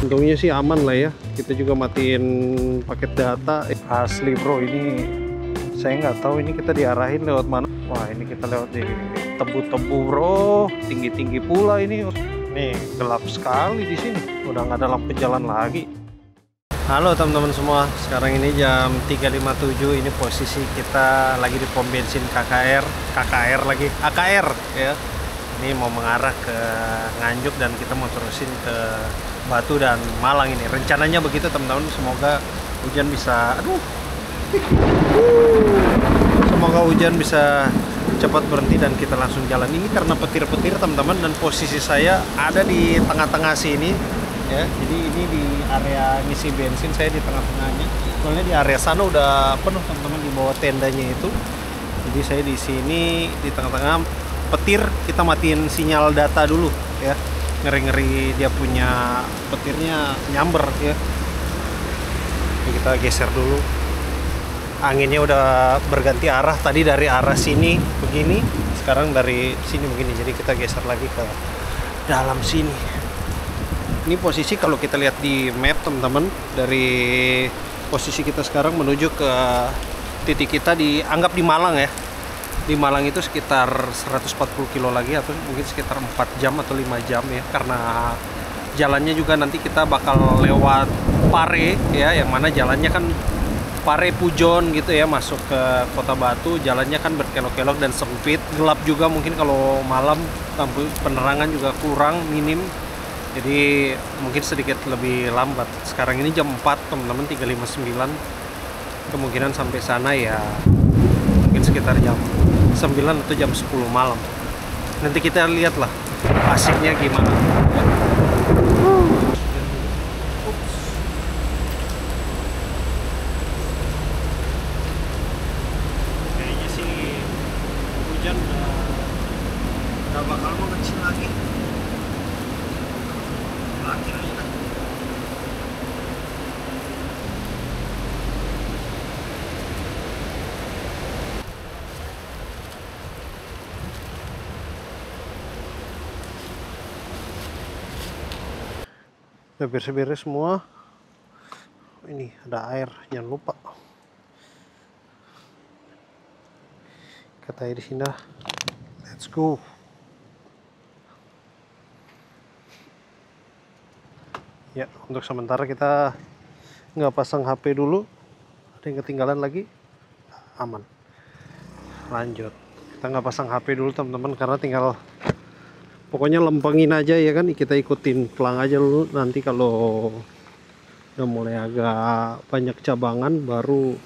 Untungnya sih aman lah ya. Kita juga matiin paket data. Asli bro, ini saya nggak tahu ini kita diarahin lewat mana. Wah, ini kita lewat di tebu-tebu bro, tinggi-tinggi pula ini. Nih gelap sekali di sini. Udah nggak ada lampu jalan lagi. Halo teman-teman semua, sekarang ini jam 3.57. Ini posisi kita lagi di pom bensin KKR lagi, AKR ya. Ini mau mengarah ke Nganjuk dan kita mau terusin ke Batu dan Malang ini. Rencananya begitu teman-teman, semoga hujan bisa semoga hujan bisa cepat berhenti dan kita langsung jalan. Ini karena petir-petir teman-teman, dan posisi saya ada di tengah-tengah sini ya. Jadi ini di area ngisi bensin, saya di tengah-tengahnya. Soalnya di area sana udah penuh teman-teman, di bawah tendanya itu. Jadi saya di sini di tengah-tengah petir. Kita matiin sinyal data dulu ya. Ngeri-ngeri dia punya petirnya nyamber ya. Jadi kita geser dulu. Anginnya udah berganti arah, tadi dari arah sini begini, sekarang dari sini begini. Jadi kita geser lagi ke dalam sini. Ini posisi kalau kita lihat di map teman-teman, dari posisi kita sekarang menuju ke titik kita dianggap di Malang ya. Di Malang itu sekitar 140 kilo lagi, atau mungkin sekitar 4 jam atau 5 jam ya, karena jalannya juga nanti kita bakal lewat Pare ya, yang mana jalannya kan Pare Pujon gitu ya, masuk ke Kota Batu. Jalannya kan berkelok-kelok dan sempit, gelap juga, mungkin kalau malam lampu penerangan juga kurang, minim. Jadi mungkin sedikit lebih lambat. Sekarang ini jam 4 teman-teman, 3.59. Kemungkinan sampai sana ya mungkin sekitar jam 9 atau jam 10 malam. Nanti kita lihatlah hasilnya gimana. Kayaknya sih hujan udah bakal mengecil lagi. Akhirnya udah beres-beres semua. Ini ada air, jangan lupa. Kata air di sini. Let's go. Ya, untuk sementara kita nggak pasang HP dulu. Ada yang ketinggalan lagi. Aman. Lanjut. Kita nggak pasang HP dulu teman-teman, karena tinggal pokoknya lempengin aja ya kan, kita ikutin pelang aja dulu. Nanti kalau udah mulai agak banyak cabangan baru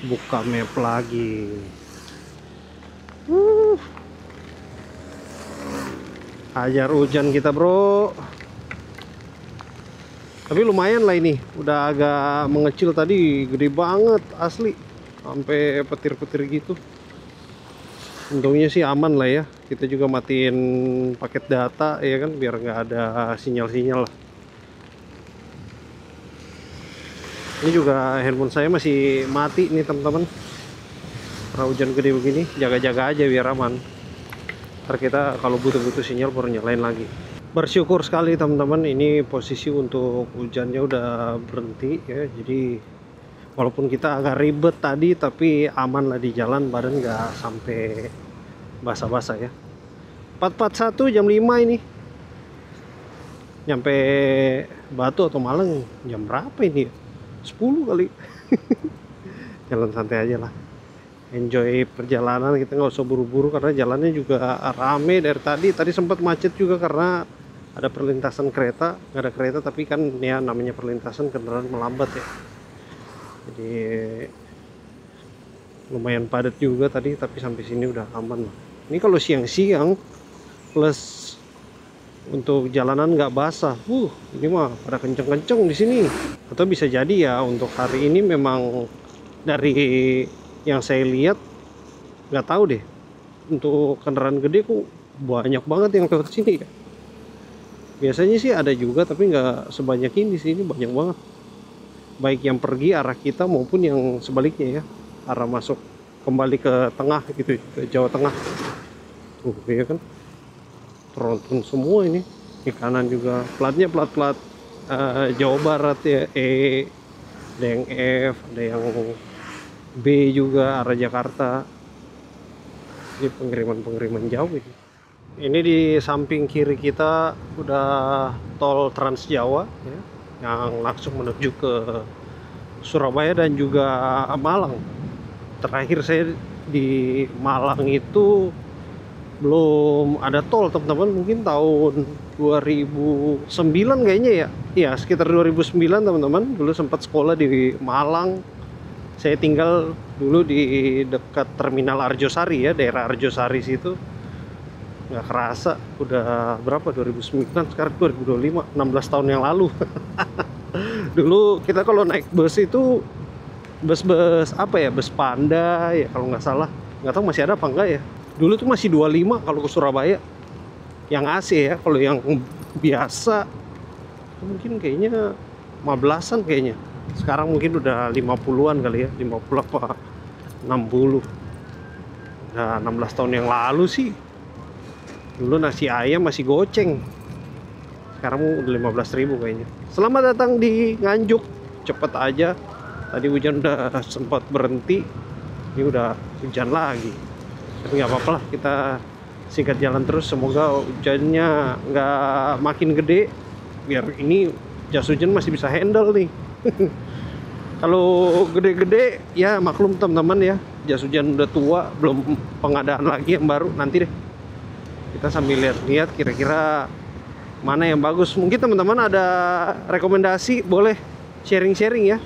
buka map lagi. Ajar hujan kita bro. Tapi lumayan lah ini, udah agak mengecil, tadi gede banget asli, sampai petir-petir gitu. Untungnya sih aman lah ya. Kita juga matiin paket data ya kan, biar nggak ada sinyal-sinyal lah. Ini juga handphone saya masih mati nih teman-teman, karena hujan gede begini. Jaga-jaga aja biar aman. Ntar kita kalau butuh-butuh sinyal baru nyalain lagi. Bersyukur sekali teman-teman, ini posisi untuk hujannya udah berhenti ya. Jadi walaupun kita agak ribet tadi, tapi aman lah di jalan, badan nggak sampai basah-basah ya. 4.41 jam 5 ini. Nyampe Batu atau Malang jam berapa ini? 10 kali. Jalan santai aja lah. Enjoy perjalanan, kita nggak usah buru-buru karena jalannya juga rame dari tadi. Tadi sempat macet juga karena ada perlintasan kereta. Nggak ada kereta, tapi kan ya namanya perlintasan, kendaraan melambat ya. Jadi lumayan padat juga tadi, tapi sampai sini udah aman lah. Ini kalau siang-siang plus untuk jalanan nggak basah, ini mah pada kenceng-kenceng di sini. Atau bisa jadi ya untuk hari ini memang dari yang saya lihat, nggak tahu deh, untuk kendaraan gede kok banyak banget yang lewat sini ya. Biasanya sih ada juga, tapi nggak sebanyak ini sih. Ini banyak banget, baik yang pergi arah kita maupun yang sebaliknya ya, arah masuk kembali ke tengah gitu, ke Jawa Tengah. Ya kan, tronton semua ini. Di kanan juga platnya plat-plat Jawa Barat ya, ada yang F, ada yang B juga arah Jakarta. Jadi pengiriman jauh ini. Ini di samping kiri kita udah tol Trans Jawa ya, yang langsung menuju ke Surabaya dan juga Malang. Terakhir saya di Malang itu belum ada tol teman-teman, mungkin tahun 2009 kayaknya ya. Iya, sekitar 2009 teman-teman. Dulu sempat sekolah di Malang. Saya tinggal dulu di dekat Terminal Arjosari ya, daerah Arjosari situ. Nggak kerasa udah berapa, 2009, sekarang 2025, 16 tahun yang lalu. Dulu kita kalau naik bus itu bus apa ya, bus Panda ya kalau nggak salah, nggak tahu masih ada apa enggak ya. Dulu tuh masih 25 kalau ke Surabaya yang AC ya. Kalau yang biasa mungkin kayaknya 15-an kayaknya. Sekarang mungkin udah 50-an kali ya, 50 apa 60. Nah 16 tahun yang lalu sih. Dulu nasi ayam masih goceng, sekarang udah 15.000 kayaknya. Selamat datang di Nganjuk, cepet aja. Tadi hujan udah sempat berhenti, ini udah hujan lagi. Tapi nggak apa-apa lah, kita singkat jalan terus. Semoga hujannya nggak makin gede, biar ini jas hujan masih bisa handle nih. Kalau gede-gede ya maklum teman-teman ya, jas hujan udah tua, belum pengadaan lagi yang baru. Nanti deh kita sambil lihat-lihat kira-kira mana yang bagus. Mungkin teman-teman ada rekomendasi, boleh sharing-sharing ya.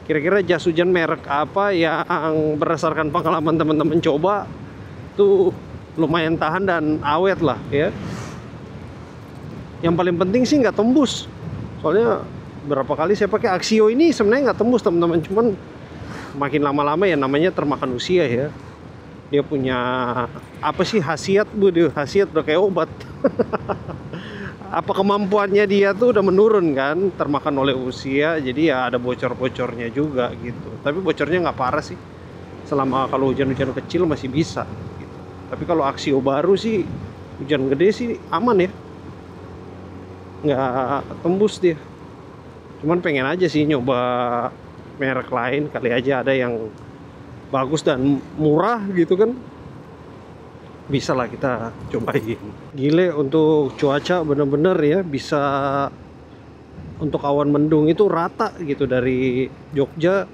Kira-kira jas hujan merek apa yang berdasarkan pengalaman teman-teman coba tuh lumayan tahan dan awet lah ya. Yang paling penting sih nggak tembus. Soalnya berapa kali saya pakai Axio ini sebenarnya nggak tembus teman-teman, cuman makin lama-lama ya namanya termakan usia ya. Dia punya apa sih khasiat khasiat udah kayak obat. Apa kemampuannya dia tuh udah menurun kan, termakan oleh usia, jadi ya ada bocor-bocornya juga gitu. Tapi bocornya nggak parah sih, selama kalau hujan-hujan kecil masih bisa gitu. Tapi kalau Axio baru sih hujan gede sih aman ya, nggak tembus dia. Cuman pengen aja sih nyoba merek lain, kali aja ada yang bagus dan murah gitu kan, bisa lah kita cobain. Gile untuk cuaca bener-bener ya, bisa untuk awan mendung itu rata gitu dari Jogja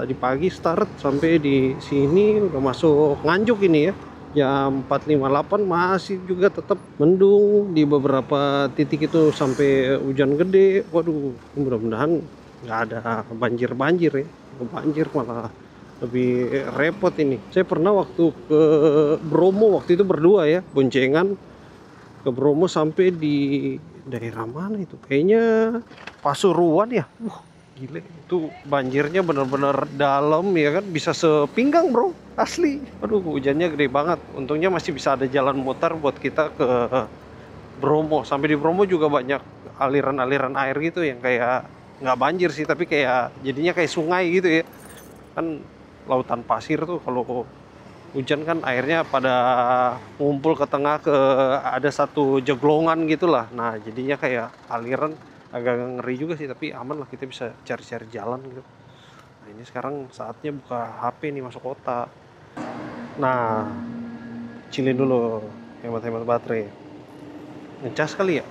di pagi start sampai di sini udah masuk Nganjuk ini ya. Jam 4.58 masih juga tetap mendung, di beberapa titik itu sampai hujan gede. Waduh, mudah-mudahan nggak ada banjir-banjir ya. Banjir malah lebih repot ini. Saya pernah waktu ke Bromo, waktu itu berdua ya, boncengan ke Bromo sampai di daerah mana itu? Kayaknya Pasuruan ya. Gile, itu banjirnya bener-bener dalam ya kan, bisa sepinggang bro, asli. Aduh, hujannya gede banget. Untungnya masih bisa ada jalan mutar buat kita ke Bromo. Sampai di Bromo juga banyak aliran-aliran air gitu yang kayak nggak banjir sih, tapi kayak jadinya kayak sungai gitu ya. Kan lautan pasir tuh kalau hujan kan airnya pada ngumpul ke tengah, ke ada satu jeglongan gitulah. Nah jadinya kayak aliran, agak ngeri juga sih, tapi aman lah, kita bisa cari-cari jalan gitu. Nah ini sekarang saatnya buka HP nih, masuk kota. Nah chillin dulu, hemat-hemat baterai. Ngecas kali ya,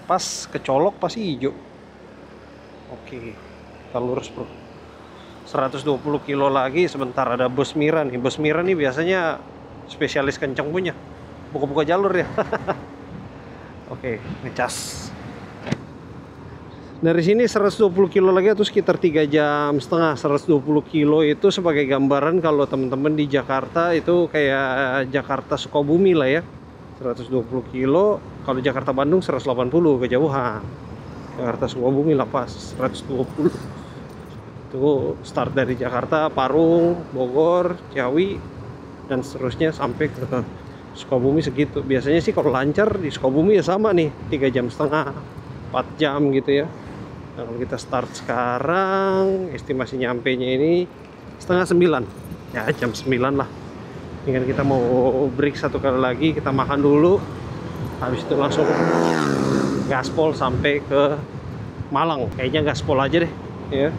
pas kecolok pasti hijau. Oke, kita lurus bro. 120 kilo lagi, sebentar ada bus Mira nih. Bus Mira nih biasanya spesialis kenceng punya, buka-buka jalur ya. Oke, ngecas. Dari sini 120 kilo lagi, atau sekitar 3 jam setengah. 120 kilo itu sebagai gambaran kalau teman-teman di Jakarta itu kayak Jakarta Sukabumi lah ya. 120 kilo, kalau Jakarta Bandung 180 kejauhan. Jakarta Sukabumi lah pas 120. Itu start dari Jakarta, Parung, Bogor, Ciawi, dan seterusnya sampai ke Sukabumi segitu. Biasanya sih kalau lancar di Sukabumi ya sama nih, 3 jam setengah, 4 jam gitu ya. Nah, kalau kita start sekarang, estimasi nyampenya ini setengah 9, ya jam 9 lah. Ini kan kita mau break satu kali lagi, kita makan dulu. habis itu langsung gaspol sampai ke Malang. Kayaknya gaspol aja deh ya.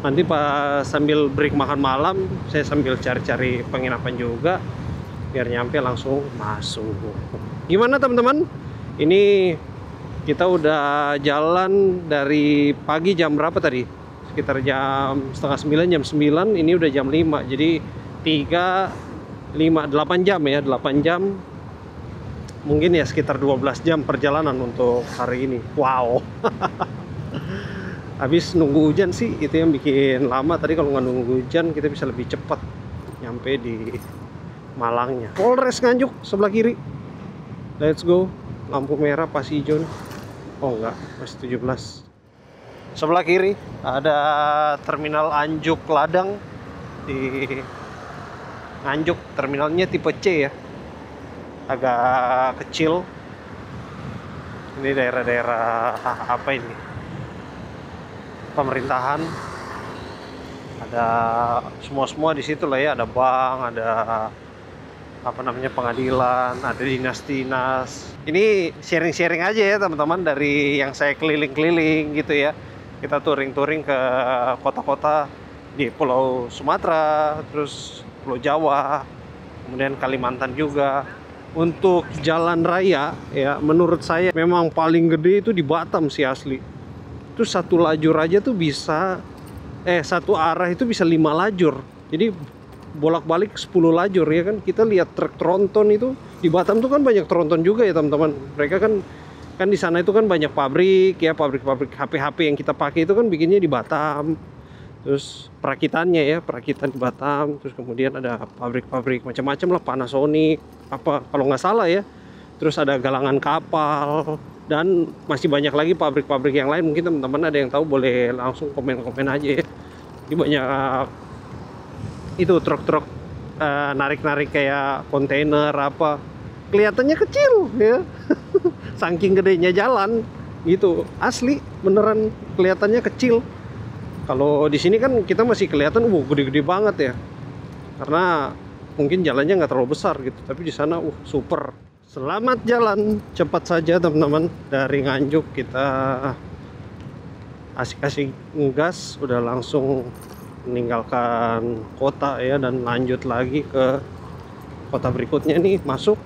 Nanti pas sambil break makan malam saya sambil cari-cari penginapan juga biar nyampe langsung masuk. Gimana teman-teman? Ini kita udah jalan dari pagi jam berapa tadi? Sekitar jam setengah 9, jam 9. Ini udah jam 5. Jadi 3, 5, 8 jam ya. 8 jam. Mungkin ya sekitar 12 jam perjalanan untuk hari ini. Wow. Habis nunggu hujan sih, itu yang bikin lama. Tadi kalau nggak nunggu hujan kita bisa lebih cepat nyampe di Malangnya. Polres Nganjuk sebelah kiri. Let's go. Lampu merah pas hijau nih. Oh enggak, masih 17. Sebelah kiri ada terminal Anjuk Ladang di Nganjuk. Terminalnya tipe C ya. Agak kecil. Ini daerah-daerah apa ini? Pemerintahan. Ada semua di situ lah ya, ada bank, ada apa namanya pengadilan, ada dinas-dinas. Ini sharing-sharing aja ya teman-teman dari yang saya keliling-keliling gitu ya. Kita touring-touring ke kota-kota di Pulau Sumatera, terus Pulau Jawa, kemudian Kalimantan juga. Untuk jalan raya ya menurut saya memang paling gede itu di Batam sih asli. Itu satu lajur aja tuh bisa satu arah itu bisa 5 lajur. Jadi bolak-balik 10 lajur ya kan. Kita lihat truk tronton itu di Batam tuh kan banyak tronton juga ya teman-teman. Mereka kan di sana itu kan banyak pabrik ya, pabrik-pabrik HP-HP yang kita pakai itu kan bikinnya di Batam. Terus perakitannya ya, perakitan di Batam. Terus kemudian ada pabrik-pabrik macam-macam lah, Panasonic apa kalau nggak salah ya. Terus ada galangan kapal dan masih banyak lagi pabrik-pabrik yang lain. Mungkin teman-teman ada yang tahu boleh langsung komen-komen aja ya. Jadi banyak itu truk-truk narik-narik kayak kontainer apa, kelihatannya kecil ya. Saking gedenya jalan gitu, asli beneran kelihatannya kecil. Kalau di sini kan kita masih kelihatan gede-gede banget ya, karena mungkin jalannya nggak terlalu besar gitu. Tapi di sana super. Selamat jalan, cepat saja teman-teman. Dari Nganjuk kita asik-asik ngegas, udah langsung meninggalkan kota ya dan lanjut lagi ke kota berikutnya nih, masuk.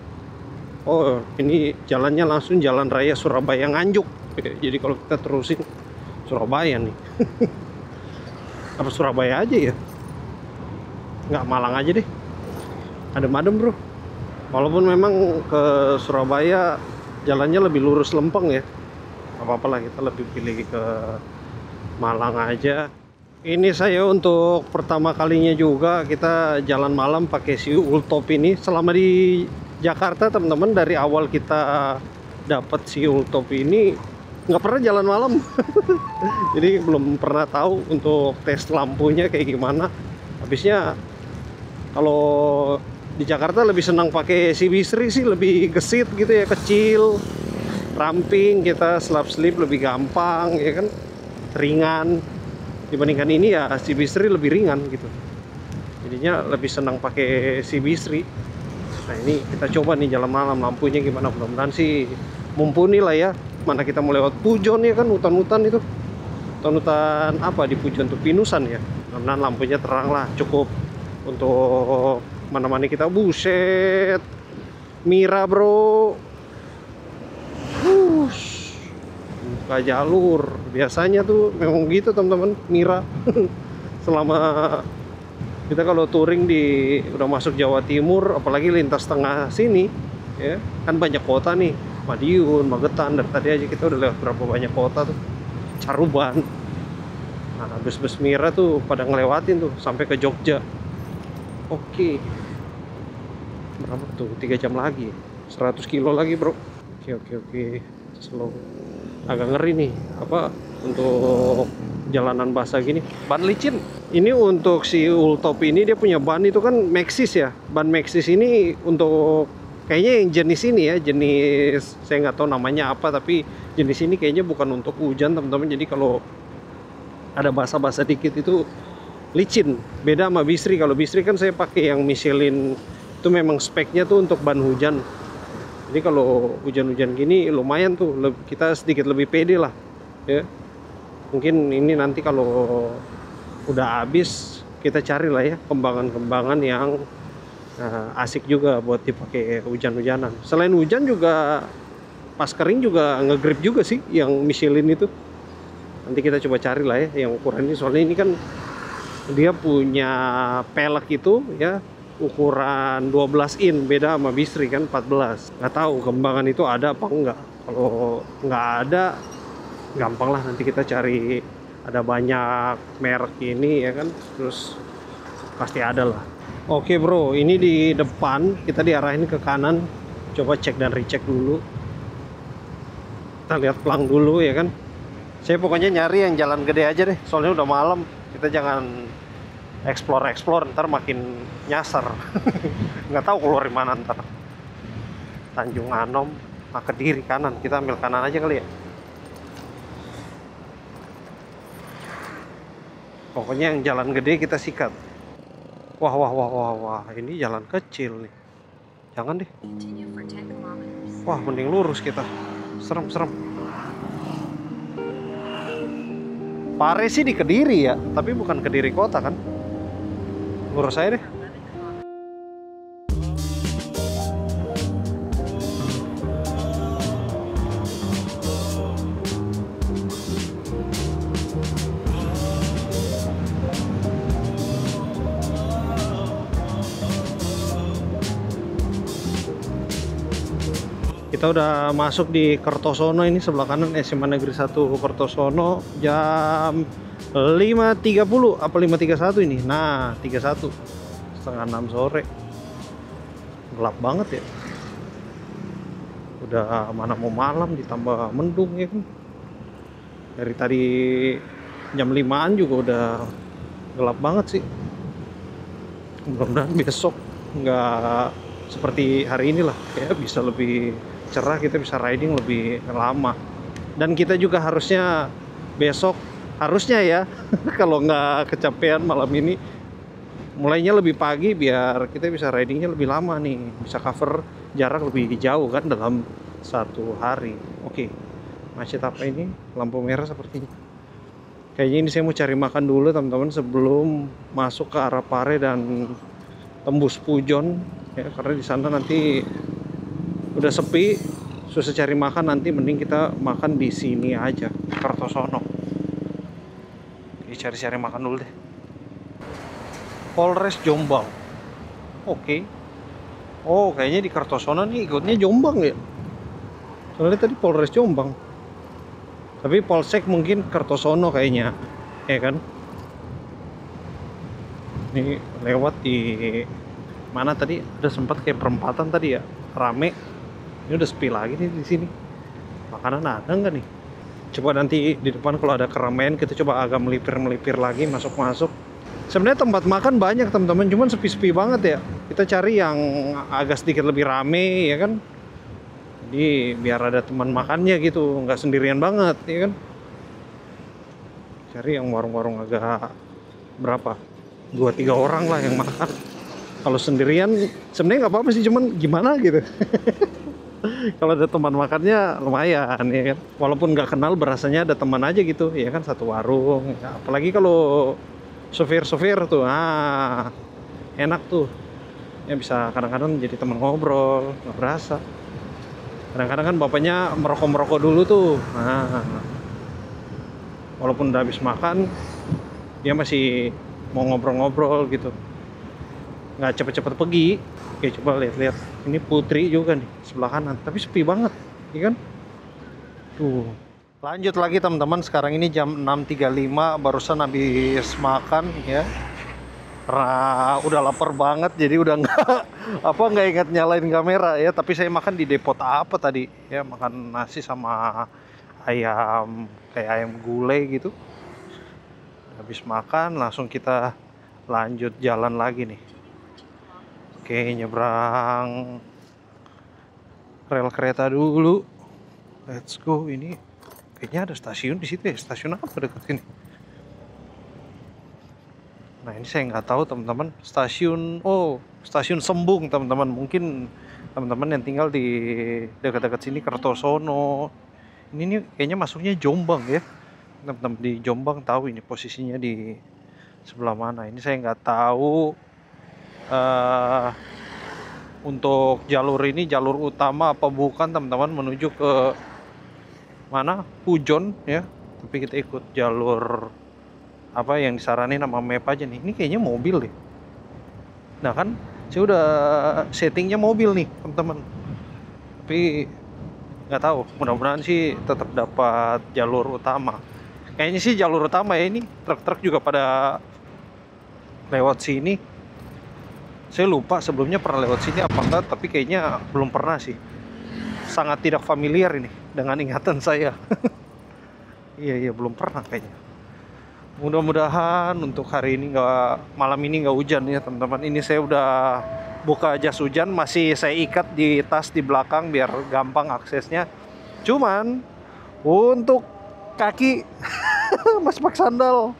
Oh, ini jalannya langsung jalan raya Surabaya Nganjuk. Jadi kalau kita terusin Surabaya nih. Apa Surabaya aja ya? Nggak, Malang aja deh. Adem-adem bro. Walaupun memang ke Surabaya jalannya lebih lurus lempeng ya. Apa-apa lah, kita lebih pilih ke Malang aja. Ini saya untuk pertama kalinya juga kita jalan malam pakai si Ultop ini. Selama di Jakarta teman-teman, dari awal kita dapat si Ultop ini nggak pernah jalan malam. Jadi belum pernah tahu untuk tes lampunya kayak gimana. Habisnya kalau di Jakarta lebih senang pakai si Bisri sih, lebih gesit gitu ya, kecil, ramping, kita slap slip lebih gampang ya kan, ringan. Dibandingkan ini ya si Bisri lebih ringan gitu. Jadinya lebih senang pakai si Bisri. Nah ini kita coba nih jalan malam, lampunya gimana, mudah-mudahan sih mumpuni lah ya. Mana kita mau lewat Pujon ya kan, hutan-hutan itu. Hutan-hutan apa di Pujon tuh, Pinusan ya. Mudah-mudahan lampunya terang lah, cukup untuk mana-mana kita. Buset, Mira bro. Buka jalur. Biasanya tuh memang gitu teman-teman, Mira. Selama kita kalau touring udah masuk Jawa Timur, apalagi lintas tengah sini ya, kan banyak kota nih, Madiun, Magetan. Dari tadi aja kita udah lewat berapa banyak kota tuh, Caruban. Nah bus-bus Mira tuh pada ngelewatin tuh sampai ke Jogja. Oke, berapa tuh, 3 jam lagi, 100 kilo lagi bro. Oke, slow. Agak ngeri nih apa untuk jalanan basah gini. Ban licin. Ini untuk si Ultop ini dia punya ban itu kan Maxxis ya. Ban Maxxis ini untuk kayaknya yang jenis ini ya, jenis saya nggak tahu namanya apa, tapi jenis ini kayaknya bukan untuk hujan teman-teman. Jadi kalau ada basah-basah dikit itu licin. Beda sama Bisri. Kalau Bisri kan saya pakai yang Michelin, itu memang speknya tuh untuk ban hujan. Jadi kalau hujan-hujan gini lumayan tuh, kita sedikit lebih pede lah ya. Mungkin ini nanti kalau udah habis kita cari lah ya kembangan-kembangan yang asik juga buat dipakai hujan-hujanan. Selain hujan juga pas kering juga ngegrip juga sih yang Michelin itu. Nanti kita coba cari lah ya yang ukuran ini, soalnya ini kan dia punya pelek itu ya ukuran 12 in, beda sama Bistri kan 14. Nggak tahu kembangan itu ada apa enggak. Kalau nggak ada, gampang lah nanti kita cari. Ada banyak merek ini ya kan, terus pasti ada lah. Oke bro, ini di depan kita diarahin ke kanan. Coba cek dan recheck dulu. Kita lihat pelang dulu ya kan. Saya pokoknya nyari yang jalan gede aja deh, soalnya udah malam. Kita jangan explore ntar makin nyasar. Nggak tahu keluar di mana ntar. Tanjung Anom, Kediri kanan, kita ambil kanan aja kali ya. Pokoknya yang jalan gede kita sikat. Wah, ini jalan kecil nih. Jangan deh. Wah, mending lurus kita. Serem. Pare sih di Kediri ya, tapi bukan Kediri kota kan. Lurus aja deh. Kita udah masuk di Kertosono, ini sebelah kanan SMA Negeri 1 Kertosono. Jam 5.30 apa 5.31 ini? Nah, 31 setengah 6 sore. Gelap banget ya. Udah mana mau malam ditambah mendung ya kan. Dari tadi jam 5-an juga udah gelap banget sih. Mudah-mudahan besok nggak seperti hari inilah ya, bisa lebih cerah, kita bisa riding lebih lama. Dan kita juga harusnya besok, harusnya ya kalau nggak kecapean malam ini, mulainya lebih pagi biar kita bisa ridingnya lebih lama nih, bisa cover jarak lebih jauh kan dalam satu hari. Oke, macet apa ini? Lampu merah sepertinya. Kayaknya ini saya mau cari makan dulu teman-teman sebelum masuk ke arah Pare dan tembus Pujon ya, karena di sana nanti udah sepi, susah cari makan. Nanti mending kita makan di sini aja, Kertosono. Oke, cari-cari makan dulu deh. Polres Jombang. Oke. Oh, kayaknya di Kertosono nih ikutnya Jombang ya. Soalnya tadi Polres Jombang. Tapi Polsek mungkin Kertosono kayaknya, ya kan? Ini lewat di mana tadi? Ada sempat kayak perempatan tadi ya, rame. Ini udah sepi lagi nih di sini. Makanan ada nggak nih? Coba nanti di depan kalau ada keramaian kita coba agak melipir lagi, masuk. Sebenarnya tempat makan banyak teman-teman, cuman sepi-sepi banget ya. Kita cari yang agak sedikit lebih rame ya kan. Jadi biar ada teman makannya gitu, nggak sendirian banget ya kan. Cari yang warung-warung agak berapa? 2-3 orang lah yang makan. Kalau sendirian sebenarnya nggak apa-apa sih, cuman gimana gitu. Kalau ada teman makannya lumayan ya kan. Walaupun nggak kenal berasanya ada teman aja gitu ya kan, satu warung ya. Apalagi kalau sopir tuh, enak tuh ya, bisa kadang-kadang jadi teman ngobrol, nggak berasa. Kadang-kadang kan bapaknya merokok dulu tuh, walaupun udah habis makan dia masih mau ngobrol gitu, nggak cepet-cepet pergi. Oke, coba lihat ini Putri juga nih sebelah kanan, tapi sepi banget ya kan. Tuh, lanjut lagi teman-teman. Sekarang ini jam 6.35, barusan habis makan ya, karena udah lapar banget jadi udah nggak ingat nyalain kamera ya. Tapi saya makan di depot apa tadi ya, makan nasi sama ayam, kayak ayam gulai gitu. Habis makan langsung kita lanjut jalan lagi nih. Oke, nyebrang rel kereta dulu. Let's go. Ini kayaknya ada stasiun di situ ya. Stasiun apa dekat sini? Nah, ini saya nggak tahu teman-teman. Stasiun Sembung teman-teman. Mungkin teman-teman yang tinggal di dekat-dekat sini, Kertosono. Ini nih kayaknya masuknya Jombang ya. Teman-teman di Jombang tahu ini posisinya di sebelah mana. Ini saya nggak tahu untuk jalur ini jalur utama apa bukan, teman-teman, menuju ke mana, Pujon ya. Tapi kita ikut jalur apa yang disaranin sama map aja nih. Ini kayaknya mobil deh. Nah kan saya udah settingnya mobil nih, teman-teman. Tapi nggak tahu, mudah-mudahan sih tetap dapat jalur utama. Kayaknya sih jalur utama ya, ini truk-truk juga pada lewat sini. Saya lupa sebelumnya pernah lewat sini apa enggak, tapi kayaknya belum pernah sih. Sangat tidak familiar ini dengan ingatan saya. Iya belum pernah kayaknya. Mudah-mudahan untuk hari ini malam ini nggak hujan ya, teman-teman. Ini saya udah buka jas hujan, masih saya ikat di tas di belakang biar gampang aksesnya. Cuman untuk kaki masih pakai sandal.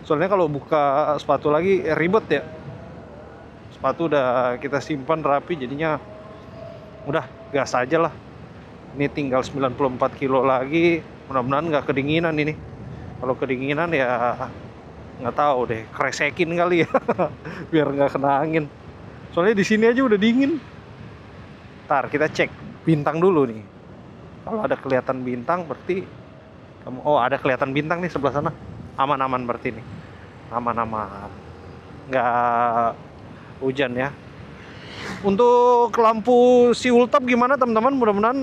Soalnya kalau buka sepatu lagi ribet ya. Sepatu udah kita simpan rapi, jadinya udah gas aja lah. Ini tinggal 94 kilo lagi. Mudah-mudahan nggak kedinginan ini. Kalau kedinginan ya nggak tahu deh, kresekin kali ya. Biar nggak kena angin. Soalnya di sini aja udah dingin. Ntar kita cek bintang dulu nih. Kalau ada kelihatan bintang berarti oh ada kelihatan bintang nih sebelah sana. Aman-aman berarti nih. Aman-aman. Nggak hujan ya. Untuk lampu si ultap gimana, teman-teman? Mudah-mudahan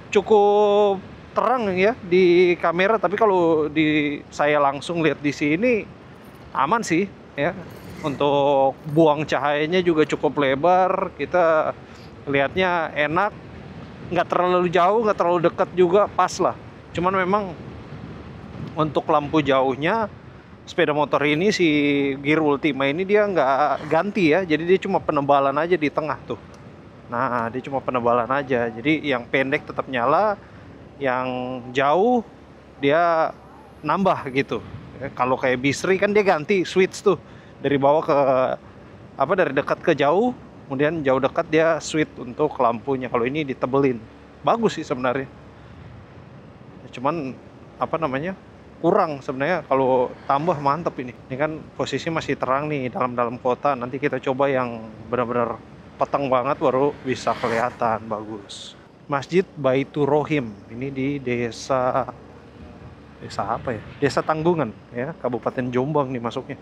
cukup terang ya di kamera, tapi kalau di saya langsung lihat di sini aman sih ya. Untuk buang cahayanya juga cukup lebar, kita lihatnya enak, nggak terlalu jauh, nggak terlalu dekat juga, pas lah. Cuman memang untuk lampu jauhnya sepeda motor ini, si Gear Ultima ini dia nggak ganti ya, jadi dia cuma penebalan aja di tengah tuh. Nah dia cuma penebalan aja, jadi yang pendek tetap nyala, yang jauh dia nambah gitu. Kalau kayak Bisri kan dia ganti switch tuh dari bawah ke apa, dari dekat ke jauh, kemudian jauh dekat dia switch untuk lampunya. Kalau ini ditebelin, bagus sih sebenarnya. Cuman apa namanya, kurang sebenarnya. Kalau tambah mantep ini. Ini kan posisi masih terang nih dalam kota. Nanti kita coba yang benar-benar petang banget baru bisa kelihatan bagus. Masjid Baitur Rohim, ini di desa apa ya? Desa Tanggungan ya, Kabupaten Jombang nih masuknya.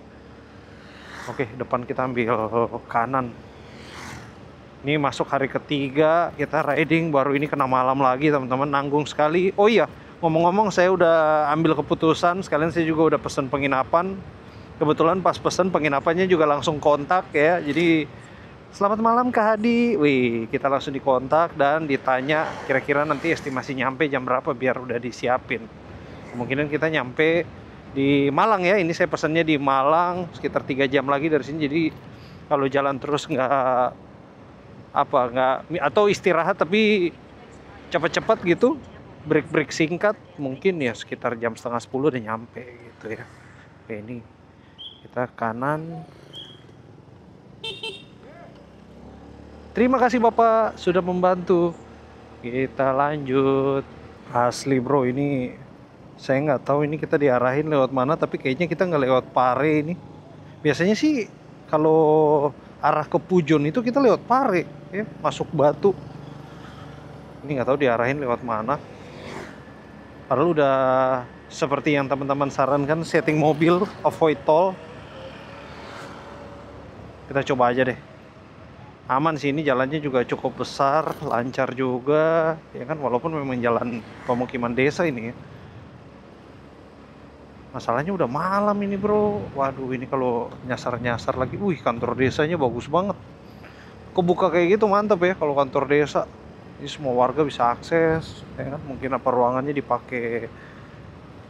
Oke, depan kita ambil kanan. Ini masuk hari ketiga kita riding, baru ini kena malam lagi, teman-teman. Nanggung sekali. Oh iya, ngomong-ngomong saya udah ambil keputusan, sekalian saya juga udah pesen penginapan. Kebetulan pas pesen penginapannya juga langsung kontak ya. Jadi selamat malam Kak Hadi. Wih, kita langsung dikontak dan ditanya kira-kira nanti estimasi nyampe jam berapa biar udah disiapin. Kemungkinan kita nyampe di Malang ya. Ini saya pesannya di Malang, sekitar 3 jam lagi dari sini. Jadi kalau jalan terus nggak atau istirahat tapi cepat-cepat gitu, break singkat, mungkin ya sekitar jam setengah 10 udah nyampe gitu ya. Oke, ini kita kanan. Terima kasih Bapak sudah membantu. Kita lanjut. Asli bro, ini saya nggak tahu ini kita diarahin lewat mana, tapi kayaknya kita nggak lewat Pare ini. Biasanya sih kalau arah ke Pujon itu kita lewat Pare ya, masuk Batu. Ini nggak tahu diarahin lewat mana. Padahal udah seperti yang teman-teman sarankan, setting mobil avoid toll. Kita coba aja deh. Aman sih, ini jalannya juga cukup besar, lancar juga ya kan, walaupun memang jalan pemukiman desa ini ya. Masalahnya udah malam ini bro. Waduh, ini kalau nyasar-nyasar lagi, kantor desanya bagus banget. Kebuka kayak gitu mantap ya kalau kantor desa. Ini semua warga bisa akses ya kan, mungkin apa ruangannya dipakai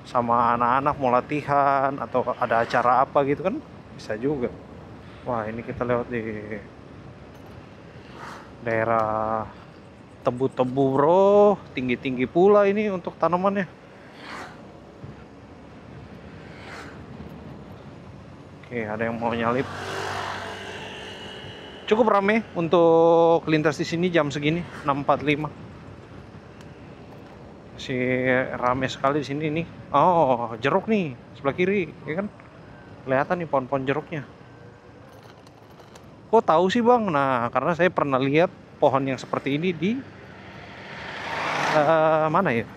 sama anak-anak mau latihan atau ada acara apa gitu kan, bisa juga. Wah, ini kita lewat di daerah tebu-tebu bro, tinggi-tinggi pula ini untuk tanamannya. Oke, ada yang mau nyalip. Cukup rame untuk lintas di sini jam segini 6.45. Masih rame sekali di sini nih. Oh, jeruk nih sebelah kiri, ya kan? Kelihatan nih pohon-pohon jeruknya. Kok tahu sih bang? Nah, karena saya pernah lihat pohon yang seperti ini di mana ya?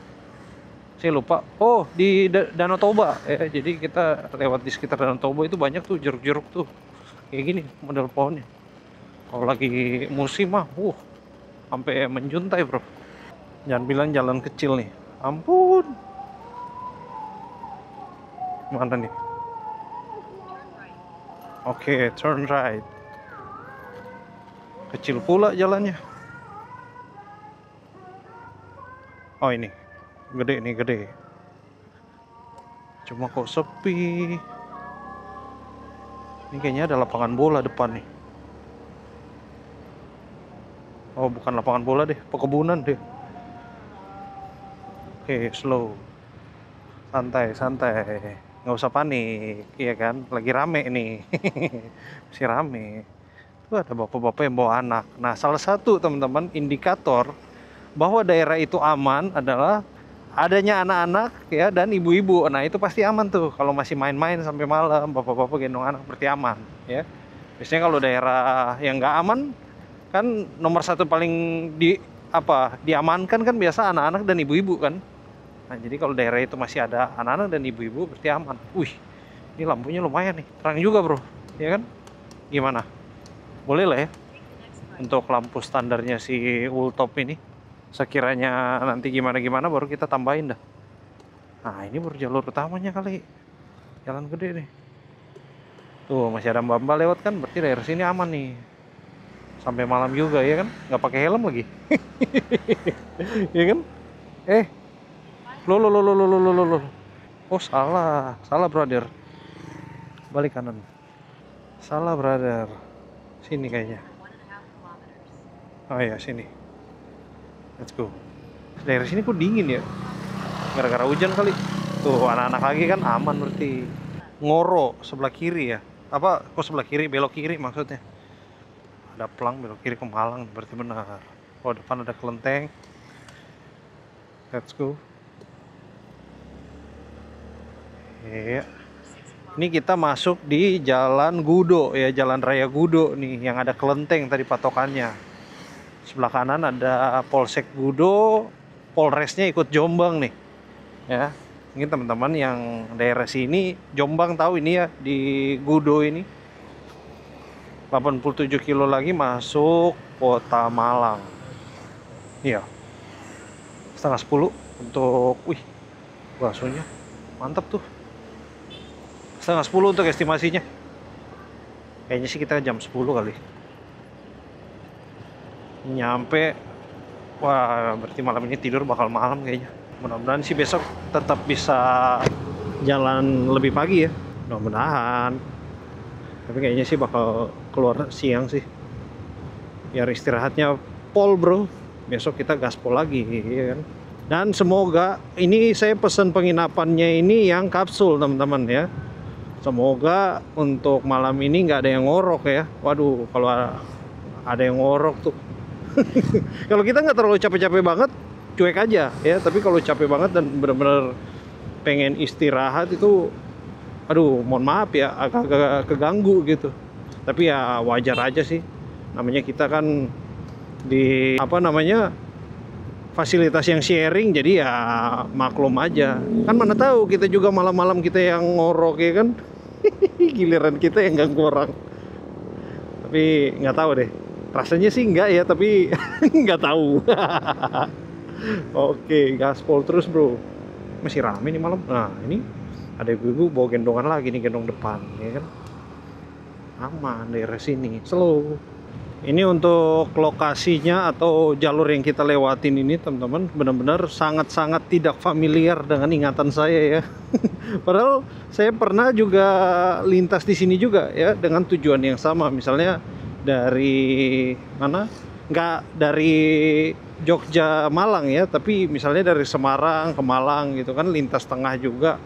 Saya lupa. Oh, di Danau Toba. Jadi kita lewat di sekitar Danau Toba itu banyak tuh jeruk-jeruk tuh. Kayak gini model pohonnya. Kalau lagi musim mah, sampai menjuntai bro. Jangan bilang jalan kecil nih. Ampun. Mana nih? Oke, turn right. Kecil pula jalannya. Oh ini. Gede nih, gede. Cuma kok sepi. Ini kayaknya ada lapangan bola depan nih. Oh, bukan lapangan bola deh, perkebunan deh. Oke, slow. Santai, santai. Nggak usah panik, iya kan? Lagi rame nih. Masih rame. Tuh ada bapak-bapak yang bawa anak. Nah, salah satu teman-teman indikator bahwa daerah itu aman adalah adanya anak-anak ya dan ibu-ibu. Nah, itu pasti aman tuh. Kalau masih main-main sampai malam, bapak-bapak gendong anak berarti aman, ya. Biasanya kalau daerah yang nggak aman, kan nomor satu paling diamankan kan biasa anak-anak dan ibu-ibu kan. Nah, jadi kalau daerah itu masih ada anak-anak dan ibu-ibu berarti aman. Wih, ini lampunya lumayan nih, terang juga bro, ya kan? Gimana? Boleh lah ya untuk lampu standarnya si Ultop ini. Sekiranya nanti gimana-gimana baru kita tambahin dah. Nah, ini baru jalur utamanya kali. Jalan gede nih. Tuh, masih ada mbak-mbak lewat kan, berarti daerah sini aman nih. Sampai malam juga ya kan? Nggak pakai helm lagi. Ya kan? Lo. Oh, salah brother. Balik kanan. Salah brother. Sini kayaknya. Oh iya, sini. Let's go. Daerah sini kok dingin ya? Gara-gara hujan kali. Tuh, anak-anak lagi kan aman berarti. Ngoro sebelah kiri ya? Apa? Kok sebelah kiri? Belok kiri maksudnya? Ada pelang belok kiri ke Malang berarti benar. Oh, depan ada kelenteng. Let's go. Iya. Ini kita masuk di Jalan Gudo ya, Jalan Raya Gudo nih yang ada kelenteng tadi patokannya. Sebelah kanan ada Polsek Gudo, Polresnya ikut Jombang nih. Ya. Ini teman-teman yang daerah sini Jombang tahu ini ya, di Gudo ini. 87 kilo lagi masuk Kota Malang. Iya. 9:30 untuk baksonya. Mantap tuh. 9:30 untuk estimasinya. Kayaknya sih kita jam 10 kali. Nyampe. Wah, berarti malam ini tidur bakal malam kayaknya. Mudah-mudahan sih besok tetap bisa jalan lebih pagi ya. Mudah-mudahan. Tapi kayaknya sih bakal keluar siang sih. Biar istirahatnya pol bro. Besok kita gaspol lagi ya kan. Dan semoga ini saya pesan penginapannya ini yang kapsul teman-teman ya. Semoga untuk malam ini nggak ada yang ngorok ya. Waduh, kalau ada yang ngorok tuh. Kalau kita nggak terlalu capek-capek banget, cuek aja ya. Tapi kalau capek banget dan benar-benar pengen istirahat itu, aduh, mohon maaf ya, agak keganggu gitu. Tapi ya wajar aja sih. Namanya kita kan di fasilitas yang sharing, jadi ya maklum aja. Kan mana tahu kita juga malam-malam kita yang ngorok ya kan. Giliran kita yang ganggu orang. Tapi nggak tahu deh. Rasanya sih enggak ya, tapi nggak tahu. Oke, gaspol terus bro. Masih rame nih malam. Nah, ini ada ibu-ibu bawa gendongan lagi nih, gendong depan ya kan. Aman daerah sini, slow. Ini untuk lokasinya atau jalur yang kita lewatin ini teman-teman, benar-benar sangat-sangat tidak familiar dengan ingatan saya ya. Padahal saya pernah juga lintas di sini juga ya, dengan tujuan yang sama. Misalnya dari mana? Nggak dari Jogja Malang ya, tapi misalnya dari Semarang ke Malang gitu kan, lintas tengah juga.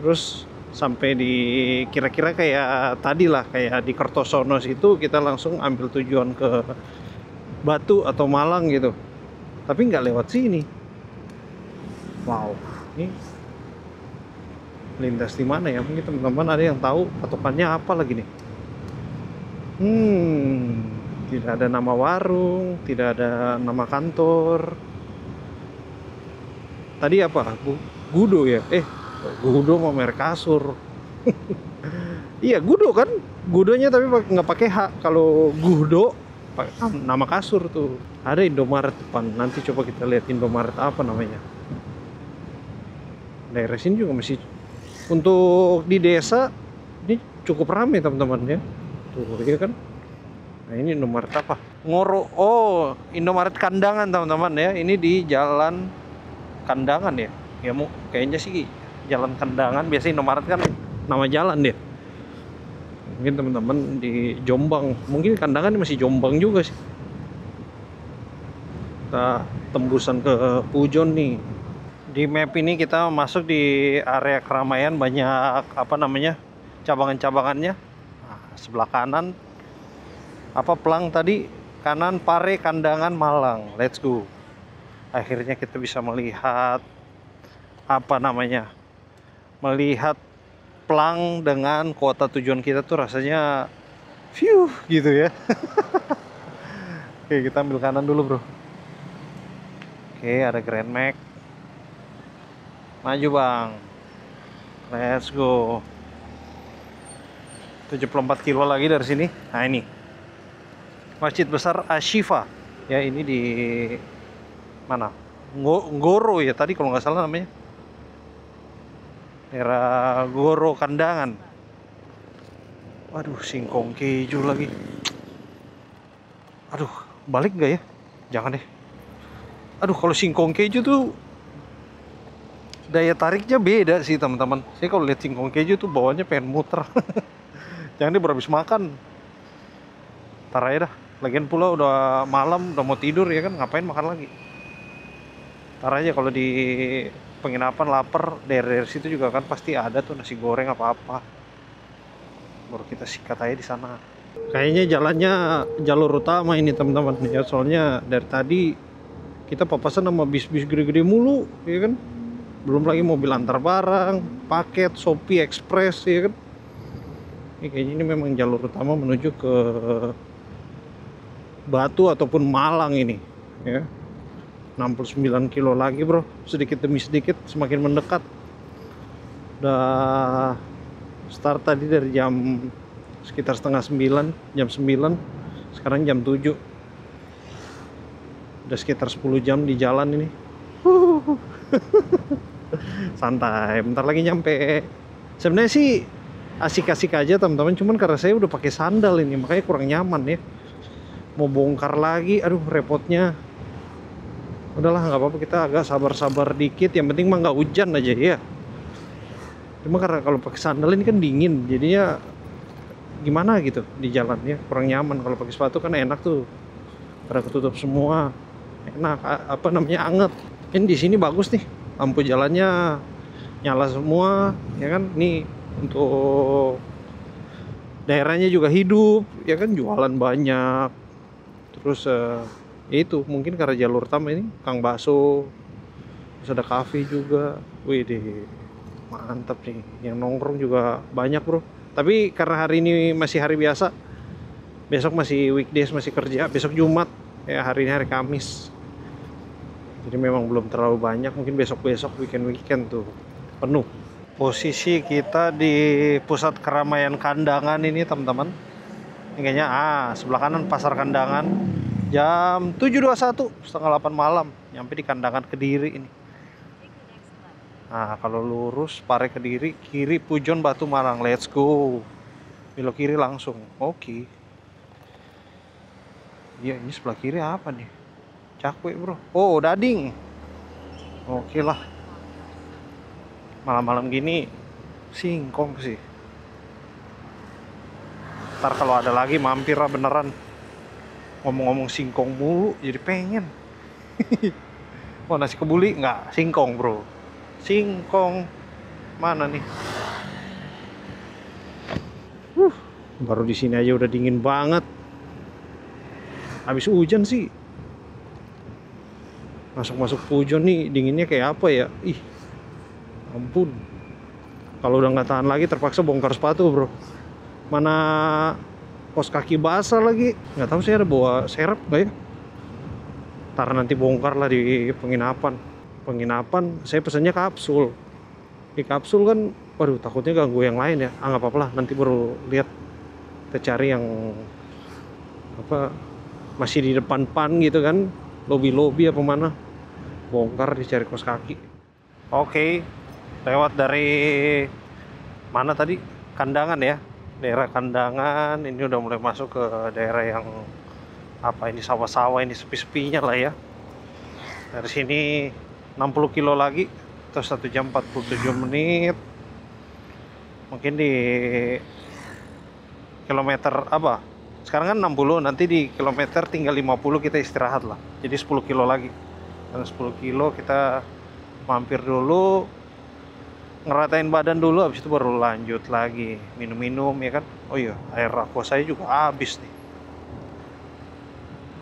Terus sampai di kira-kira kayak tadi lah, kayak di Kertosono situ kita langsung ambil tujuan ke Batu atau Malang gitu. Tapi nggak lewat sini. Wow, ini lintas di mana ya? Mungkin teman-teman ada yang tahu patokannya apa lagi nih? Tidak ada nama warung, tidak ada nama kantor. Tadi apa? Gudo ya? Gudo mau merek kasur. Iya, Gudo kan? Gudonya tapi nggak pakai H. Kalau Gudo nama kasur tuh. Ada Indomaret depan. Nanti coba kita lihat Indomaret apa namanya. Daerah sini juga masih, untuk di desa ini cukup ramai teman-teman ya. Tuh ya kan. Nah ini Indomaret apa? Ngoro. Oh, Indomaret Kandangan teman-teman ya. Ini di Jalan Kandangan ya. Ya mau kayaknya sih Jalan Kandangan. Biasanya Indomaret kan nama jalan dia. Mungkin teman-teman di Jombang, mungkin Kandangan masih Jombang juga sih. Kita tembusan ke Pujon nih. Di map ini kita masuk di area keramaian, banyak apa namanya, cabangan-cabangannya. Nah, sebelah kanan apa pelang tadi, kanan Pare Kandangan Malang. Let's go. Akhirnya kita bisa melihat apa namanya, melihat pelang dengan kota tujuan kita tuh rasanya view gitu ya. Oke, kita ambil kanan dulu bro. Oke, ada Grand Max. Maju bang. Let's go. 74 kilo lagi dari sini. Nah ini Masjid Besar Ashifa. Ya ini di mana? Goro ya tadi kalau nggak salah namanya. Daerah Goro Kandangan. Waduh, singkong keju lagi. Aduh, balik nggak ya? Jangan deh. Aduh, kalau singkong keju tuh daya tariknya beda sih teman-teman. Saya kalau lihat singkong keju tuh bawahnya pengen muter. Jangan deh, habis makan. Ntar aja dah. Lagian pula udah malam, udah mau tidur ya kan, ngapain makan lagi. Ntar aja kalau di penginapan lapar, daerah situ juga kan pasti ada tuh nasi goreng apa-apa. Baru kita sikat aja di sana. Kayaknya jalannya jalur utama ini teman-teman ya, soalnya dari tadi kita papasan sama bis-bis gede-gede mulu ya kan. Belum lagi mobil antar barang, paket, Shopee Express ya kan. Ini kayaknya ini memang jalur utama menuju ke Batu ataupun Malang ini ya. 69 kilo lagi bro, sedikit demi sedikit semakin mendekat. Udah start tadi dari jam sekitar setengah 9, jam 9, sekarang jam 7. Udah sekitar 10 jam di jalan ini. Santai, bentar lagi nyampe. Sebenarnya sih asik-asik aja teman-teman, cuman karena saya udah pakai sandal ini makanya kurang nyaman ya. Mau bongkar lagi, aduh repotnya. Udahlah nggak apa-apa, kita agak sabar-sabar dikit, yang penting mah nggak hujan aja ya. Cuma karena kalau pakai sandal ini kan dingin, jadinya gimana gitu di jalan ya, kurang nyaman. Kalau pakai sepatu kan enak tuh, pada ketutup semua, enak apa namanya, anget. Ini di sini bagus nih, lampu jalannya nyala semua ya kan. Nih untuk daerahnya juga hidup ya kan, jualan banyak. Terus itu mungkin karena jalur utama ini, Kang Bakso, terus ada kafe juga. Wih deh, mantap nih. Yang nongkrong juga banyak bro. Tapi karena hari ini masih hari biasa, besok masih weekdays, masih kerja. Besok Jumat ya, hari ini hari Kamis, jadi memang belum terlalu banyak. Mungkin besok-besok weekend tuh penuh. Posisi kita di pusat keramaian Kandangan ini teman-teman. Ini kayaknya sebelah kanan Pasar Kandangan. Jam 7.21, setengah 8 malam nyampe di Kandangan Kediri ini. Nah kalau lurus Pare Kediri, kiri Pujon Batu Malang. Let's go. Belok kiri langsung. Oke. Iya, ini sebelah kiri apa nih? Cakwe bro. Oh, Dading. Oke lah. Malam-malam gini singkong sih. Ntar kalau ada lagi mampir lah beneran. Ngomong-ngomong singkong mulu jadi pengen. Oh, nasi kebuli nggak, singkong bro. Singkong mana nih? Baru di sini aja udah dingin banget. Habis hujan sih. Masuk-masuk hujan nih dinginnya kayak apa ya? Ih, ampun. Kalau udah nggak tahan lagi terpaksa bongkar sepatu, bro. Mana kos kaki basah lagi. Nggak tahu saya ada bawa serep nggak ya? Ntar nanti bongkar lah di penginapan. Penginapan saya pesannya kapsul. Di kapsul kan, waduh takutnya ganggu yang lain ya. Nggak apa-apa lah, nanti baru lihat. Kita cari yang apa masih di depan pan gitu kan, lobi apa mana, bongkar dicari kos kaki. Oke, lewat dari mana tadi, Kandangan ya, daerah Kandangan. Ini udah mulai masuk ke daerah yang apa ini, sawah-sawah, ini sepi-sepinya lah ya. Dari sini 60 kilo lagi atau 1 jam 47 menit. Mungkin di kilometer apa? Sekarang kan 60, nanti di kilometer tinggal 50 kita istirahat lah. Jadi 10 kilo lagi. Dan 10 kilo kita mampir dulu, ngeratain badan dulu, habis itu baru lanjut lagi minum-minum ya kan. Oh iya, air aqua saya juga habis nih.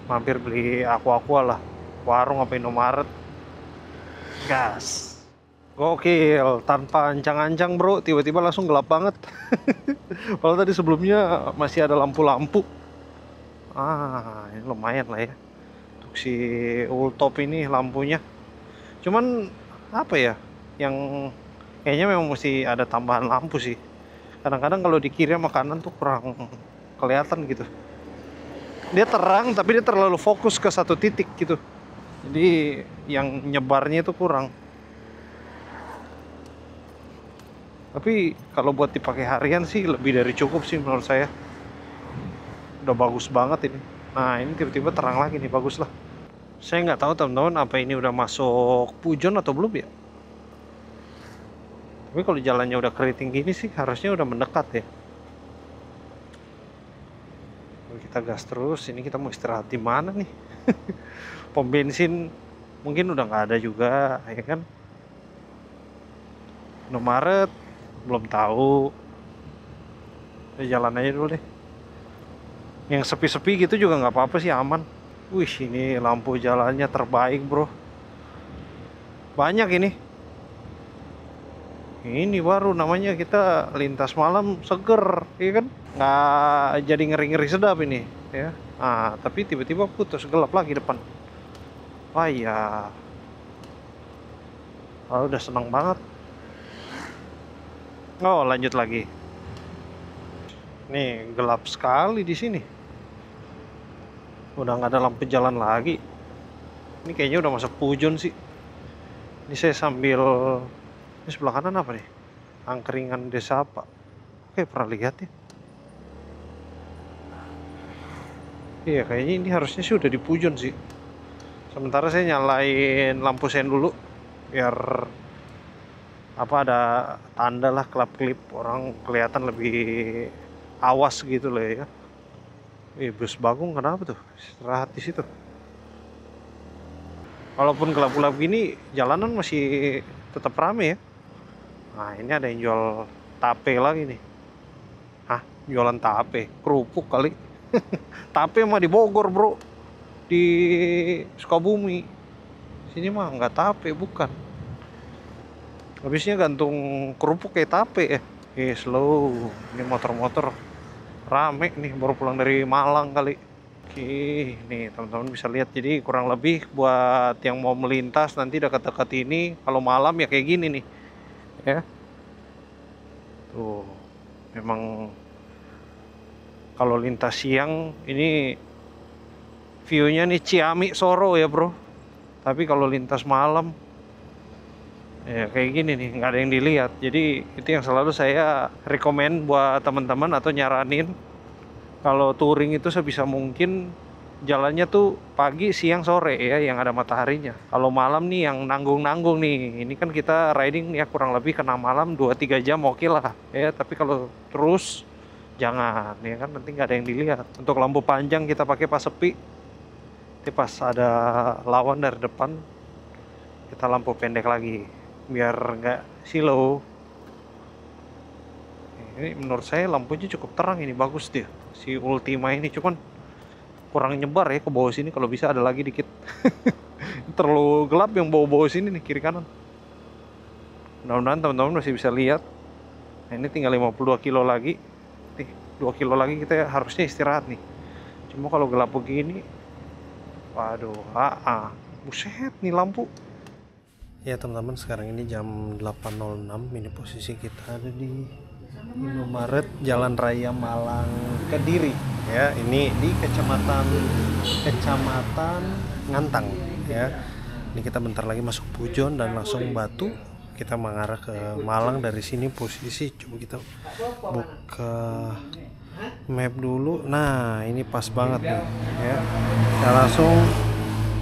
Mampir beli aqua lah. Warung apa Indomaret. Gas. Gokil, tanpa ancang-ancang bro, tiba-tiba langsung gelap banget. Kalau tadi sebelumnya masih ada lampu-lampu. Ini lumayan lah ya. Untuk si Ultop ini lampunya. Cuman apa ya, yang kayaknya memang mesti ada tambahan lampu sih. Kadang-kadang kalau dikirim makanan tuh kurang kelihatan gitu. Dia terang tapi dia terlalu fokus ke satu titik gitu. Jadi yang nyebarnya itu kurang. Tapi kalau buat dipakai harian sih lebih dari cukup sih menurut saya. Udah bagus banget ini. Nah ini tiba-tiba terang lagi nih, bagus lah. Saya nggak tahu teman-teman apa ini udah masuk Pujon atau belum ya. Tapi kalau jalannya udah keriting gini sih harusnya udah mendekat ya. Kalau kita gas terus, ini kita mau istirahat di mana nih? Pom bensin mungkin udah nggak ada juga, ya kan? Indomaret belum tahu. Jalan aja dulu deh. Yang sepi-sepi gitu juga nggak apa-apa sih, aman. Wih, ini lampu jalannya terbaik bro. Banyak ini. Ini baru namanya kita lintas malam seger, ya kan? Nggak jadi ngeri-ngeri sedap ini, ya. Tapi tiba-tiba putus, gelap lagi depan. Wah ya. Udah senang banget. Oh, lanjut lagi. Nih, gelap sekali di sini. Udah nggak ada lampu jalan lagi. Ini kayaknya udah masuk Pujon sih. Ini saya sambil, ini sebelah kanan apa nih? Angkringan Desa apa? Oke, pernah lihat ya. Iya, kayaknya ini harusnya sih udah di Pujon sih. Sementara saya nyalain lampu sen dulu biar apa ada tanda lah, kelap-kelip, orang kelihatan lebih awas gitu loh ya. Bus Bagong kenapa tuh istirahat di situ? Walaupun gelap-gelap gini jalanan masih tetap rame ya. Nah ini ada yang jual tape lagi nih. Jualan tape, kerupuk kali. Tape mah di Bogor bro, di Sukabumi. Sini mah nggak tape, bukan. Habisnya gantung kerupuk kayak tape ya. Slow. Ini motor-motor rame nih, baru pulang dari Malang kali. Oke, nih teman-teman bisa lihat. Jadi kurang lebih buat yang mau melintas nanti dekat-dekat ini, kalau malam ya kayak gini nih. Ya. Tuh. Memang kalau lintas siang ini view-nya nih Ciami Soro ya, bro. Tapi kalau lintas malam ya kayak gini nih, nggak ada yang dilihat. Jadi itu yang selalu saya rekomen buat teman-teman atau nyaranin kalau touring itu sebisa mungkin jalannya tuh pagi, siang, sore ya, yang ada mataharinya. Kalau malam nih yang nanggung-nanggung nih, ini kan kita riding ya kurang lebih kena malam 2-3 jam oke lah ya. Tapi kalau terus jangan ya kan, nanti nggak ada yang dilihat. Untuk lampu panjang kita pakai pas sepi. Nanti pas ada lawan dari depan kita lampu pendek lagi biar nggak silau. Ini menurut saya lampunya cukup terang, ini bagus dia si Ultima ini, cuman kurang nyebar ya ke bawah sini. Kalau bisa ada lagi dikit. Terlalu gelap yang bawah-bawah sini nih, kiri kanan. Mudah-mudahan teman-teman masih bisa lihat. Nah, ini tinggal 52 kilo lagi nih, 2 kilo lagi kita harusnya istirahat nih. Cuma kalau gelap begini, waduh, buset nih lampu. Ya teman-teman, sekarang ini jam 8.06. Ini posisi kita ada di Indomaret Jalan Raya Malang Kediri ya. Ini di kecamatan Ngantang ya. Ini kita bentar lagi masuk Pujon dan langsung Batu. Kita mengarah ke Malang dari sini posisi. Coba kita buka map dulu. Nah, ini pas banget nih ya. Kita langsung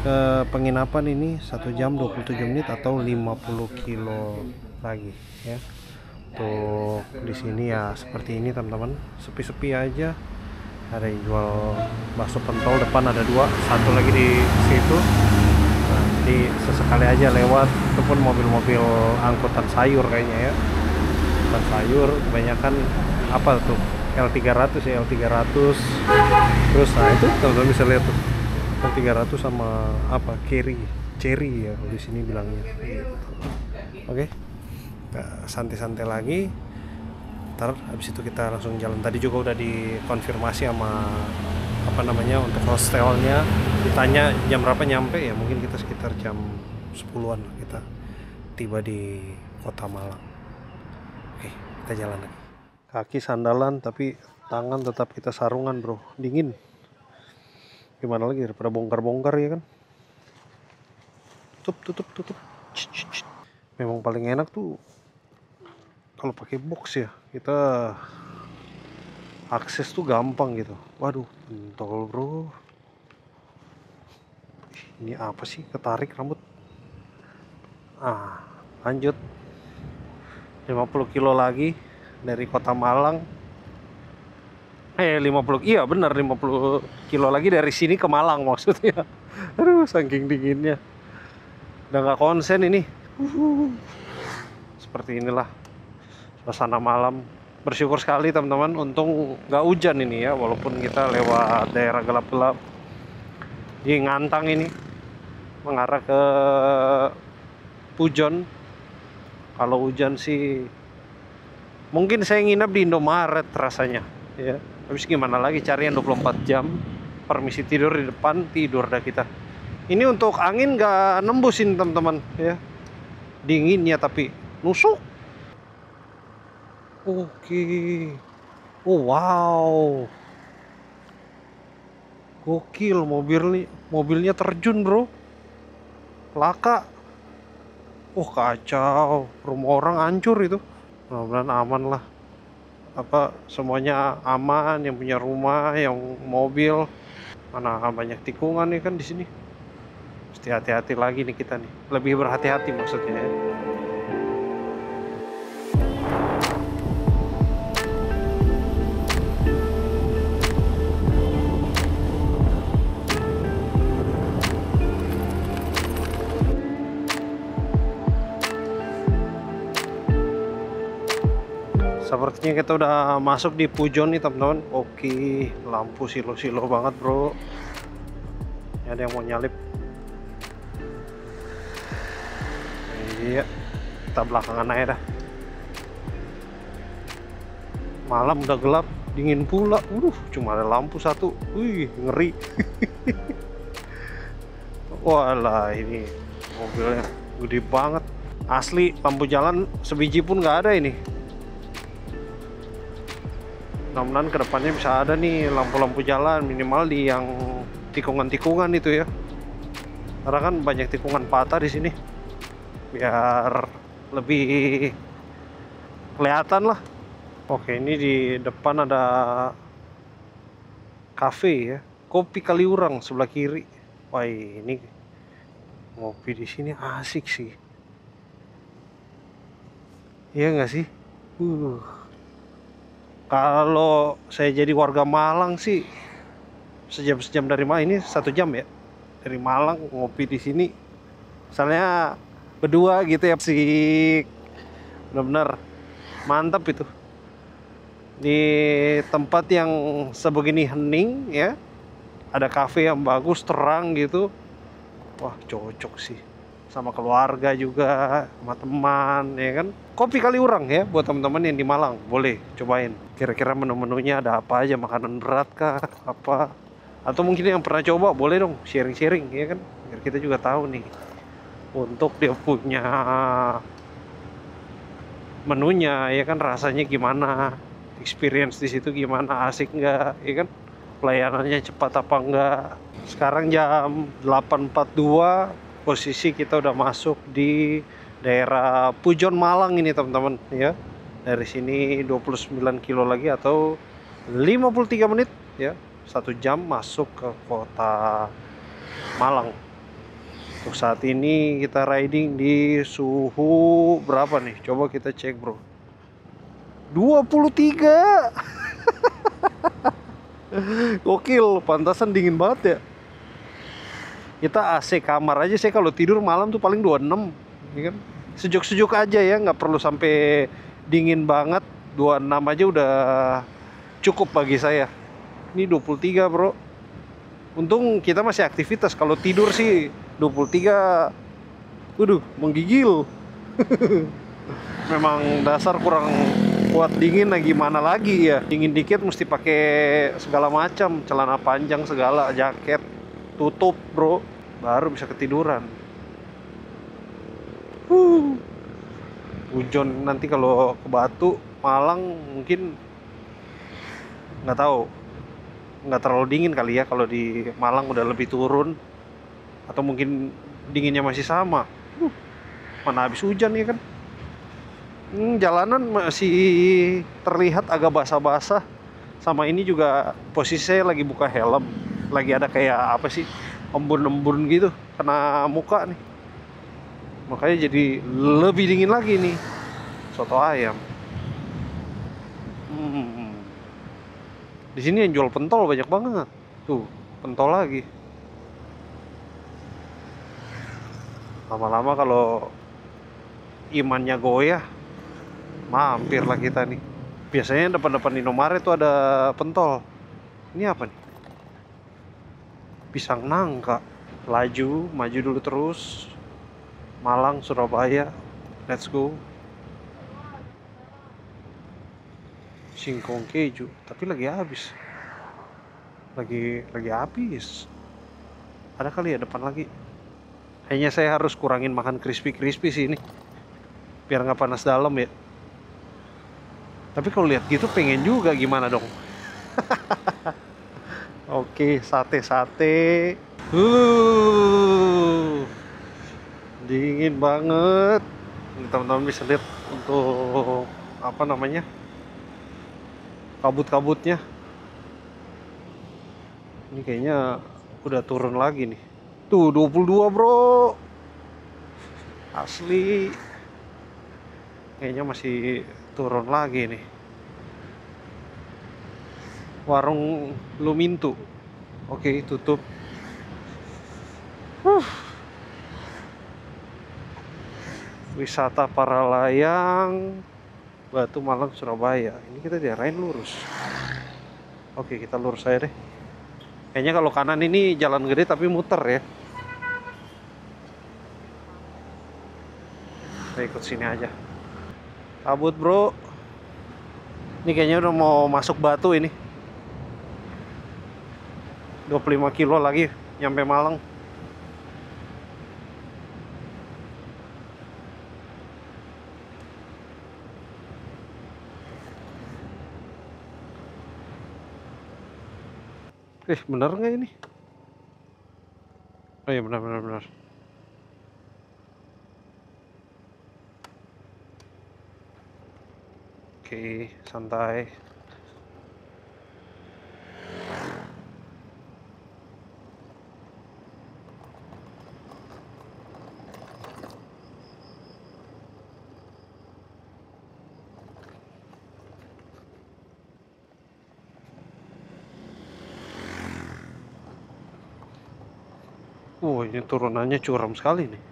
ke penginapan ini 1 jam 27 menit atau 50 kilo lagi ya. Untuk di sini ya seperti ini teman-teman, sepi-sepi aja. Ada yang jual bakso pentol, depan ada 2, satu lagi di situ. Nah, jadi sesekali aja lewat, itu pun mobil-mobil angkutan sayur kayaknya ya. Angkutan sayur kebanyakan apa tuh, L300 ya, L300. Terus nah itu teman-teman bisa lihat tuh L300 sama apa, cherry ya di sini bilangnya gitu. Oke. Santai-santai lagi. Ntar habis itu kita langsung jalan. Tadi juga udah dikonfirmasi sama apa namanya untuk hostelnya, ditanya jam berapa nyampe ya, mungkin kita sekitar jam 10-an lah kita tiba di kota Malang. Oke, kita jalan lagi. Kaki sandalan tapi tangan tetap kita sarungan bro, dingin. Gimana lagi daripada bongkar-bongkar ya kan. Tutup. Memang paling enak tuh kalau pakai box ya, kita akses tuh gampang gitu. Waduh, pentol bro. Ini apa sih, ketarik rambut. Lanjut 50 kilo lagi dari kota Malang. 50, iya benar, 50 kilo lagi dari sini ke Malang maksudnya. Aduh, saking dinginnya udah nggak konsen ini. Seperti inilah suasana malam. Bersyukur sekali teman-teman, untung nggak hujan ini ya, walaupun kita lewat daerah gelap-gelap di Ngantang ini mengarah ke Pujon. Kalau hujan sih mungkin saya nginep di Indomaret rasanya ya. Habis gimana lagi, cari yang 24 jam permisi tidur di depan, tidur dah kita. Ini untuk angin nggak nembusin teman-teman ya, dinginnya tapi nusuk. Oke. Oh wow, gokil, mobilnya terjun bro, laka. Kacau, rumah orang hancur itu. Mudah-mudahan aman lah, apa semuanya aman, yang punya rumah, yang mobil. Mana banyak tikungan nih kan di sini. Mesti hati-hati lagi nih kita nih, lebih berhati-hati maksudnya ya. Sepertinya kita udah masuk di Pujon nih teman-teman. Oke, lampu silo-silo banget bro. Ini ada yang mau nyalip. Iya, kita belakangan aja dah. Malam udah gelap, dingin pula. Cuma ada lampu satu. Wih, ngeri. Walah, ini mobilnya gede banget. Asli, lampu jalan sebiji pun nggak ada ini. Mudah-mudahan kedepannya bisa ada nih lampu-lampu jalan, minimal di yang tikungan-tikungan itu ya. Karena kan banyak tikungan patah di sini, biar lebih kelihatan lah. Oke, ini di depan ada cafe ya, Kopi Kaliurang sebelah kiri. Wah, ini ngopi di sini asik sih. Iya nggak sih? Kalau saya jadi warga Malang sih sejam dari Malang, ini 1 jam ya dari Malang, ngopi di sini. Misalnya berdua gitu ya, sih benar-benar mantap itu. Di tempat yang sebegini hening ya, ada kafe yang bagus, terang gitu. Wah, cocok sih. Sama keluarga juga, sama teman, ya kan. Kopi Kaliurang ya, buat teman-teman yang di Malang. Boleh cobain. Kira-kira menu-menunya ada apa aja, makanan berat kah, apa. Atau mungkin yang pernah coba, boleh dong sharing-sharing, ya kan. Biar kita juga tahu nih. Untuk dia punya menunya, ya kan, rasanya gimana. Experience di situ gimana, asik nggak, ya kan. Pelayanannya cepat apa enggak. Sekarang jam 8.42, posisi kita udah masuk di daerah Pujon Malang ini teman-teman ya. Dari sini 29 kilo lagi atau 53 menit ya. 1 jam masuk ke kota Malang. Untuk saat ini kita riding di suhu berapa nih? Coba kita cek, bro. 23. Gokil, pantasan dingin banget ya. Kita AC kamar aja, saya kalau tidur malam tuh paling 26, ya kan? Sejuk-sejuk aja ya, nggak perlu sampai dingin banget. 26 aja udah cukup bagi saya. Ini 23, bro. Untung kita masih aktivitas. Kalau tidur sih 23, waduh, menggigil. Memang dasar kurang kuat dingin, nah gimana lagi ya. Dingin dikit mesti pakai segala macam, celana panjang segala, jaket, tutup, bro, baru bisa ketiduran. Hujan nanti kalau ke Batu, Malang mungkin nggak tahu, nggak terlalu dingin kali ya. Kalau di Malang udah lebih turun, atau mungkin dinginnya masih sama. Mana habis hujan ya kan. Jalanan masih terlihat agak basah-basah. Sama ini juga posisi saya lagi buka helm. Lagi ada kayak apa sih, embun-embun gitu kena muka nih. Makanya jadi lebih dingin lagi nih. Soto ayam. Di sini yang jual pentol banyak banget. Tuh, pentol lagi. Lama-lama kalau imannya goyah, mampirlah kita nih. Biasanya depan-depan Indomaret tuh ada pentol. Ini apa nih? Pisang nangka. Laju, maju dulu terus. Malang, Surabaya. Let's go. Singkong keju, tapi lagi habis. Lagi habis. Ada kali ya depan lagi. Kayaknya saya harus kurangin makan crispy-crispy sih ini. Biar nggak panas dalam ya. Tapi kalau lihat gitu pengen juga, gimana dong? Oke, sate-sate. Dingin banget. Teman-teman bisa lihat untuk apa namanya? Kabut-kabutnya. Ini kayaknya udah turun lagi nih. Tuh 22, bro. Asli. Kayaknya masih turun lagi nih. Warung Lumintu. Oke, tutup. Wisata para layang Batu, Malang, Surabaya. Ini kita diarahin lurus. Oke, kita lurus aja deh. Kayaknya kalau kanan ini jalan gede tapi muter ya. Kita ikut sini aja. Kabut, bro. Ini kayaknya udah mau masuk Batu ini. 25 kilo lagi nyampe Malang. Bener nggak ini? Oh iya, benar. Oke, santai. Ini turunannya curam sekali nih.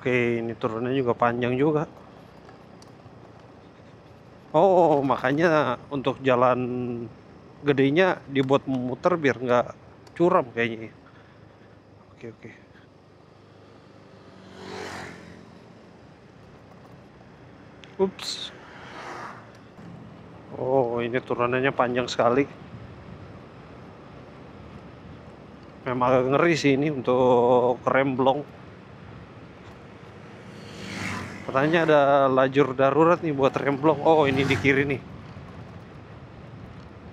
Oke, ini turunnya juga panjang juga. Oh, makanya untuk jalan gedenya dibuat memutar biar nggak curam kayaknya. Oke, oke. Ups. Oh, ini turunannya panjang sekali. Memang agak ngeri sih ini untuk remblong. Katanya ada lajur darurat nih buat remblong. Oh, ini di kiri nih.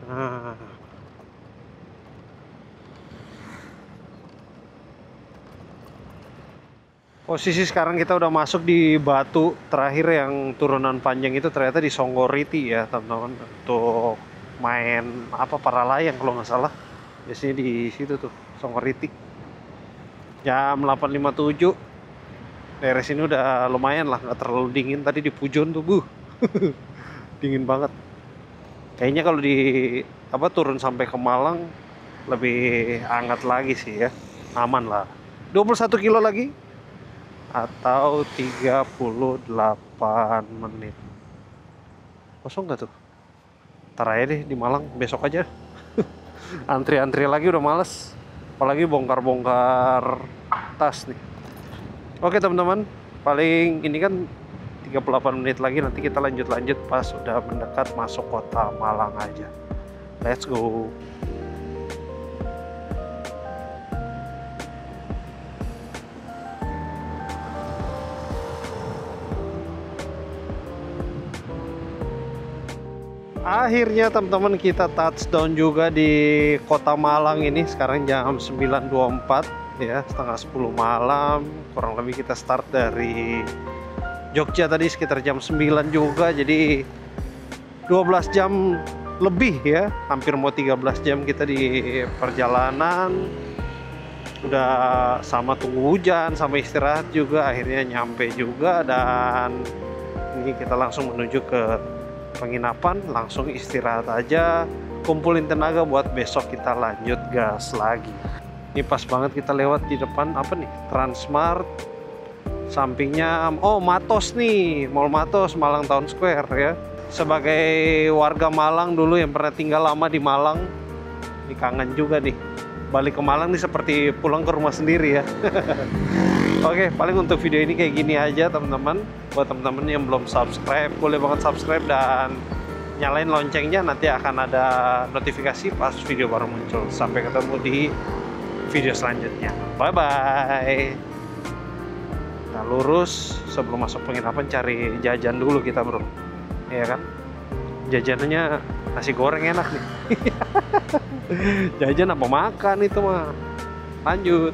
Nah, posisi sekarang kita udah masuk di batu terakhir yang turunan panjang itu ternyata di Songgoriti ya teman-teman, untuk main apa para layang kalau nggak salah. Biasanya di situ tuh Songgoriti. Jam 8.57. Daerah sini udah lumayan lah, nggak terlalu dingin. Tadi di Pujon tuh, dingin banget. Kayaknya kalau di apa turun sampai ke Malang lebih hangat lagi sih ya, aman lah. 21 kilo lagi atau 38 menit. Kosong nggak tuh? Ntar aja deh di Malang, besok aja. Antri-antri lagi udah males, apalagi bongkar-bongkar tas nih. Oke teman-teman, paling ini kan 38 menit lagi, nanti kita lanjut pas sudah mendekat masuk kota Malang aja. Let's go. Akhirnya teman-teman kita touchdown juga di kota Malang ini. Sekarang jam 9.24 ya, setengah 10 malam. Kurang lebih kita start dari Jogja tadi sekitar jam 9 juga. Jadi 12 jam lebih ya, hampir mau 13 jam kita di perjalanan. Udah sama tunggu hujan, sama istirahat juga, akhirnya nyampe juga. Dan ini kita langsung menuju ke penginapan, langsung istirahat aja, kumpulin tenaga buat besok kita lanjut gas lagi. Ini pas banget kita lewat di depan apa nih, Transmart, sampingnya Matos nih, Mall Matos, Malang Town Square ya. Sebagai warga Malang dulu yang pernah tinggal lama di Malang, ini kangen juga nih, balik ke Malang nih seperti pulang ke rumah sendiri ya. Oke, paling untuk video ini kayak gini aja teman-teman. Buat teman-teman yang belum subscribe, boleh banget subscribe dan nyalain loncengnya, nanti akan ada notifikasi pas video baru muncul. Sampai ketemu di video selanjutnya. Bye bye. Kita lurus, sebelum masuk penginapan cari jajan dulu kita bro, ya kan? Jajanannya nasi goreng enak nih. Jajan apa makan itu mah. Lanjut.